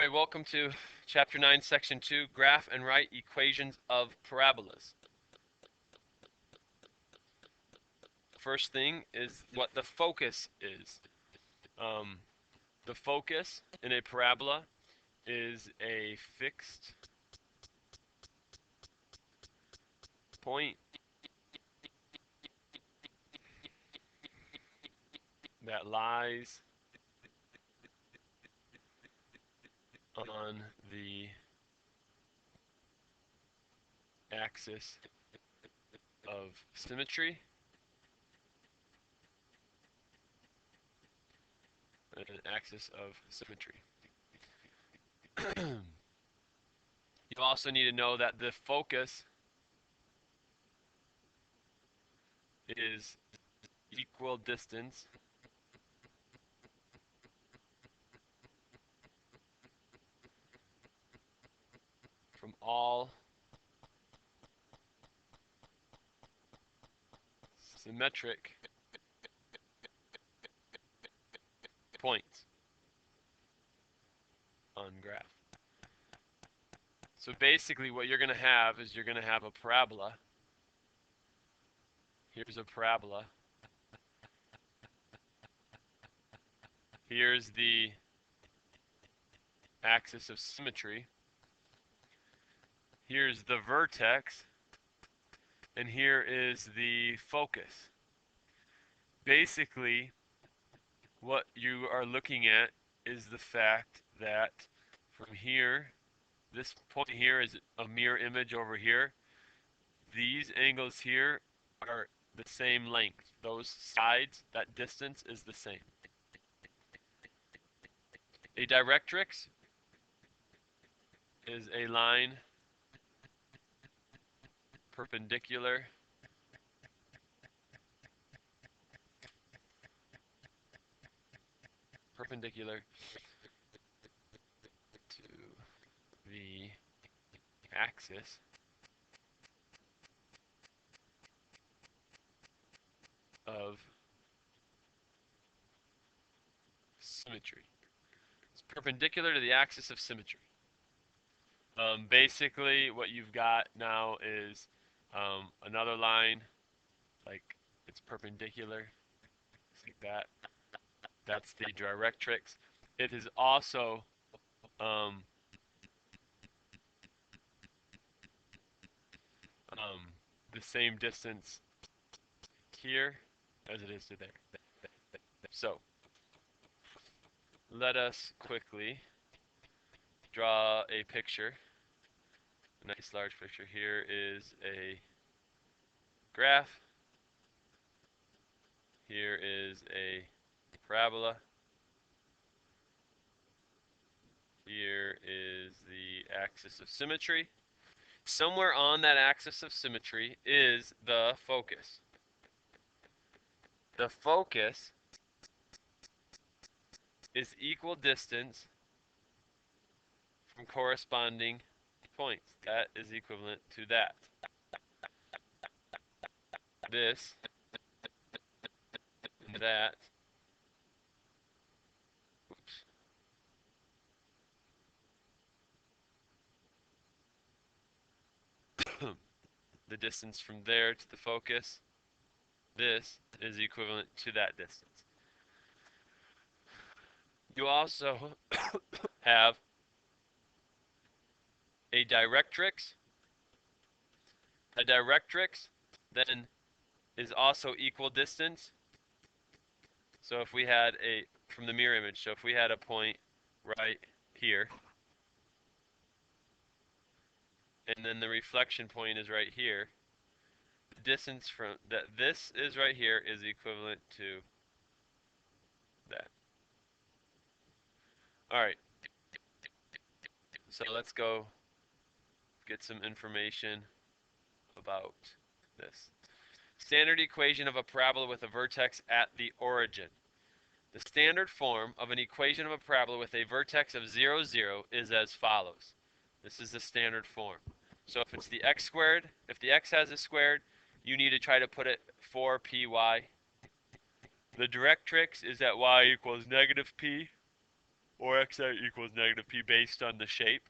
All right, welcome to Chapter 9, Section 2, Graph and Write Equations of Parabolas. First thing is what the focus is. The focus in a parabola is a fixed point that lies on the axis of symmetry You also need to know that the focus is equal distance from all symmetric points on graph. So basically what you're going to have is you're going to have a parabola. Here's a parabola. Here's the axis of symmetry. Here's the vertex. And here is the focus. Basically, what you are looking at is the fact that from here, this point here is a mirror image over here. These angles here are the same length. Those sides, that distance is the same. A directrix is a line perpendicular to the axis of symmetry. It's perpendicular to the axis of symmetry. Basically, what you've got now is another line, like it's perpendicular, like that. That's the directrix. It is also the same distance here as it is to there. So let us quickly draw a picture, a nice large picture. Here is a graph. Here is a parabola. Here is the axis of symmetry. Somewhere on that axis of symmetry is the focus. The focus is equal distance from corresponding points. That is equivalent to that. This and that. Oops. The distance from there to the focus, this is equivalent to that distance. You also have a directrix. A directrix then is also equal distance. So if we had from the mirror image, so if we had a point right here, and then the reflection point is right here, the distance from this is right here is equivalent to that. All right. So let's go get some information about this. Standard equation of a parabola with a vertex at the origin. The standard form of an equation of a parabola with a vertex of 0, 0 is as follows. This is the standard form. So if it's the x squared, if the x has a squared, you need to try to put it 4py. The directrix is that y equals negative p. or xi equals negative p based on the shape.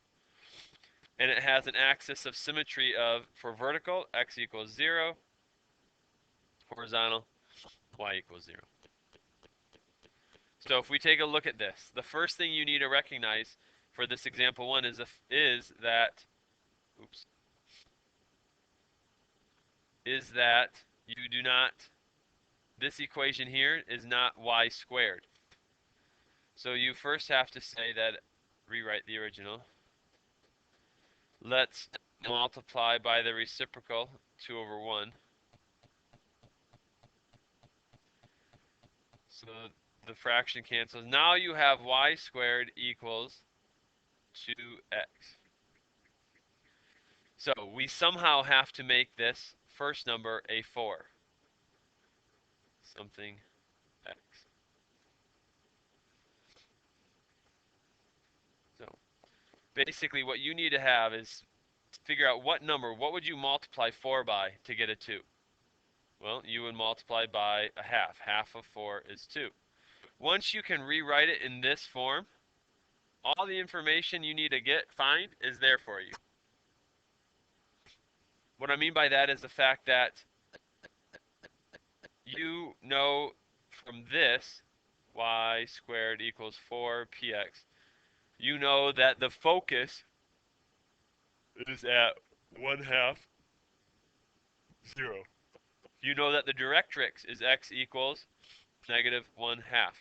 And it has an axis of symmetry of, for vertical, x equals 0, horizontal, y equals 0. So if we take a look at this, the first thing you need to recognize for this example 1 is that you do not, this equation here is not y squared. So you first have to say that, rewrite the original. Let's multiply by the reciprocal, 2 over 1. So the fraction cancels. Now you have y squared equals 2x. So we somehow have to make this first number a 4. Something x. So basically what you need to have is figure out what would you multiply 4 by to get a 2? Well, you would multiply by a half. Half of 4 is 2. Once you can rewrite it in this form, all the information you need to find is there for you. What I mean by that is the fact that you know from this, y squared equals 4px, you know that the focus is at 1/2, 0. You know that the directrix is x equals negative 1/2.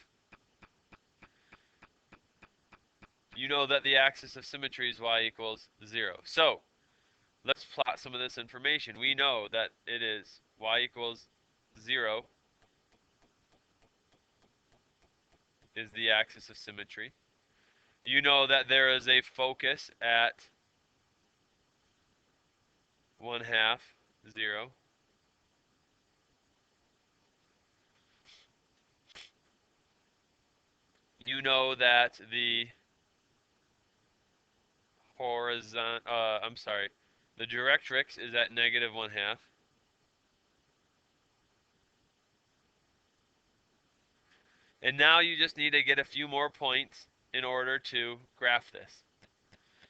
You know that the axis of symmetry is y equals 0. So let's plot some of this information. We know that it is y equals 0 is the axis of symmetry. You know that there is a focus at 1/2, 0. You know that the the directrix is at negative 1/2. And now you just need to get a few more points in order to graph this.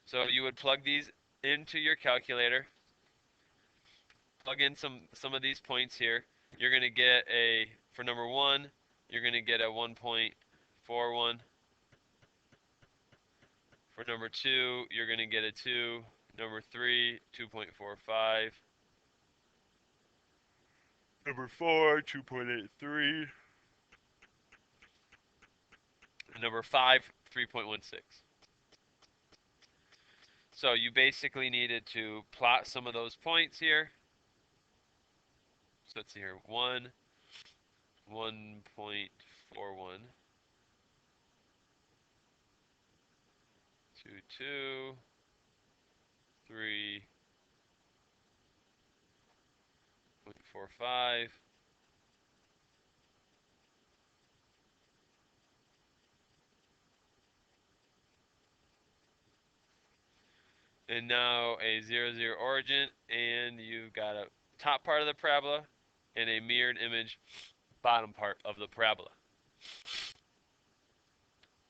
So you would plug these into your calculator, plug in some of these points here. You're going to get for number 1, you're going to get a 1.41. For number 2, you're going to get a 2. Number 3, 2.45. Number 4, 2.83. Number 5, 3.16. So you basically needed to plot some of those points here. So let's see here. 1, 1.41. 2, 2, 3.45. And now a 0, 0 origin, and you've got a top part of the parabola and a mirrored image bottom part of the parabola.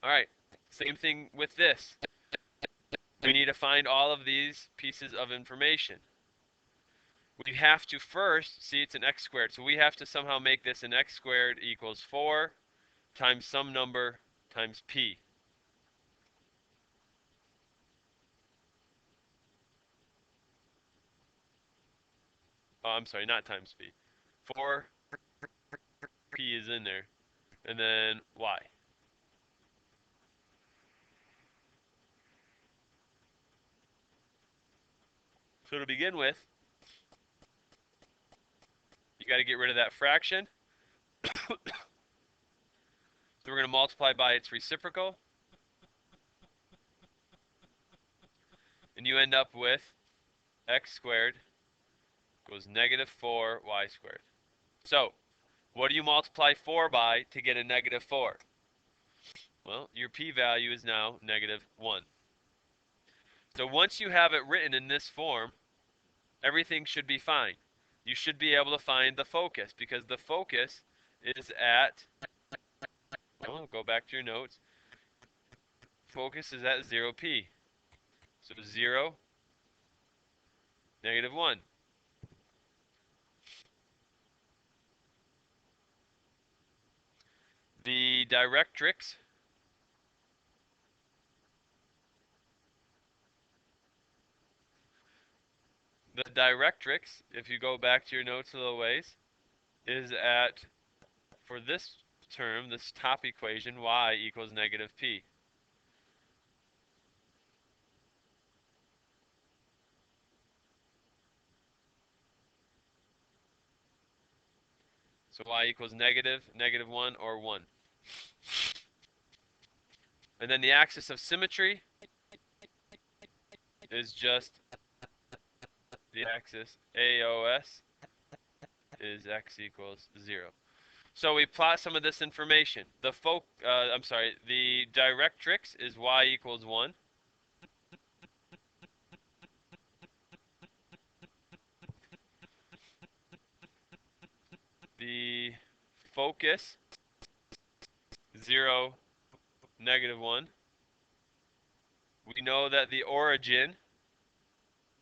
All right, same thing with this. We need to find all of these pieces of information. We have to first see it's an x squared, so we have to somehow make this an x squared equals 4 times some number times p. Oh, I'm sorry, not times p. 4 p is in there, and then y. So to begin with, you got to get rid of that fraction. So we're going to multiply by its reciprocal, and you end up with x squared equals negative 4y squared. So what do you multiply 4 by to get a negative 4? Well, your p-value is now negative 1. So once you have it written in this form, everything should be fine. You should be able to find the focus, because the focus is at, well, go back to your notes, focus is at 0p. So 0, -1. The directrix if you go back to your notes a little ways, is at, for this term, this top equation, y equals -p. So y equals -1, or 1. And then the axis of symmetry is just the axis AOS is x equals 0. So we plot some of this information. The directrix is y equals 1. The focus, 0, -1. We know that the origin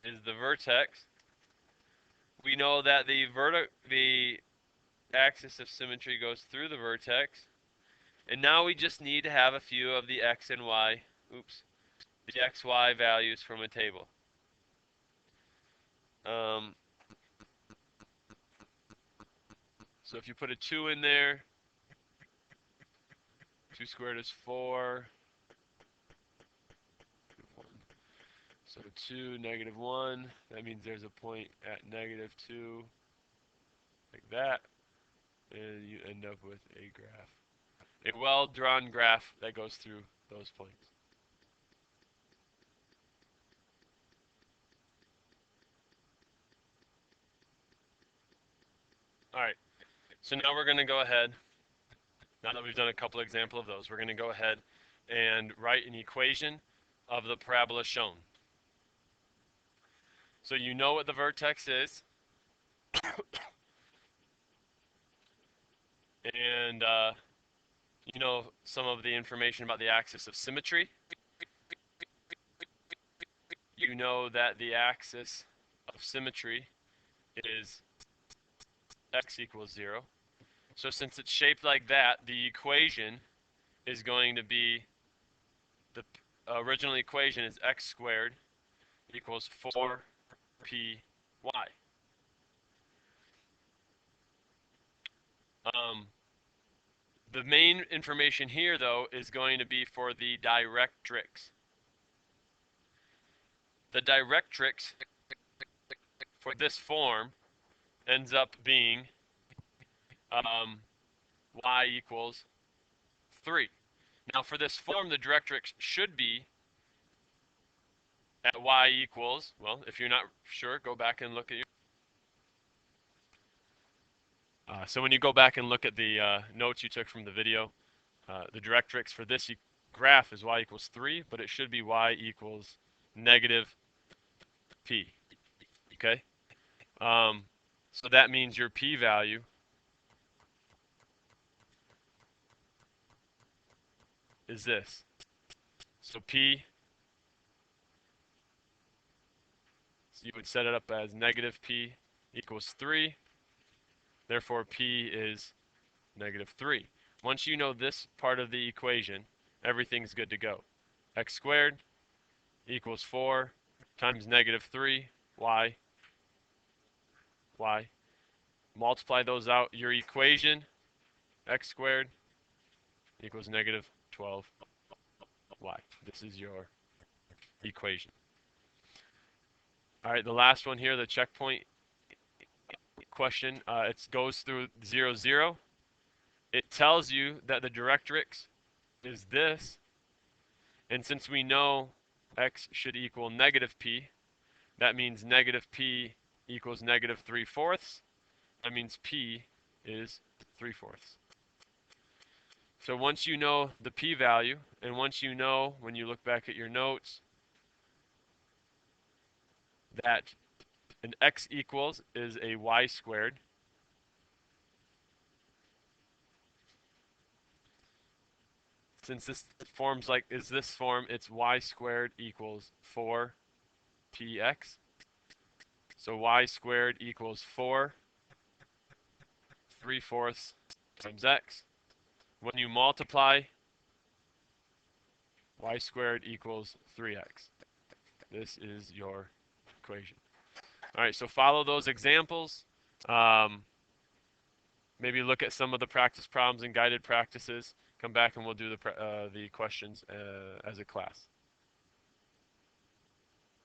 is the vertex. We know that the axis of symmetry goes through the vertex. And now we just need to have a few of the x and y, the xy values from a table. So if you put a 2 in there, 2 squared is 4. So 2, -1, that means there's a point at -2, like that, and you end up with a graph. A well-drawn graph that goes through those points. All right, so now we're going to go ahead, now that we've done a couple examples of those, we're going to go ahead and write an equation of the parabola shown. So you know what the vertex is, and you know some of the information about the axis of symmetry. You know that the axis of symmetry is x equals 0. So since it's shaped like that, the equation is going to be, the original equation is x squared equals 4py. The main information here, though, is going to be for the directrix. The directrix for this form ends up being y equals 3. Now for this form, the directrix should be at y equals, well, if you're not sure, go back and look at your... So when you go back and look at the notes you took from the video, the directrix for this graph is y equals 3, but it should be y equals -p, okay? So that means your p value is this. So p, so you would set it up as -p equals 3. Therefore, p is -3. Once you know this part of the equation, everything's good to go. X squared equals 4 times -3, y. Multiply those out. Your equation, x squared equals -12y. This is your equation. All right, the last one here, the checkpoint question. It goes through 0, 0. It tells you that the directrix is this. And since we know x should equal -p, that means -p equals -3/4. That means p is 3/4. So once you know the p value, and once you know, when you look back at your notes, that an x equals is a y squared, since this form's like is this form, it's y squared equals 4px. So y squared equals 4 3/4 times x. When you multiply, y squared equals 3x. This is your equation. All right, so follow those examples. Maybe look at some of the practice problems and guided practices. Come back and we'll do the questions as a class.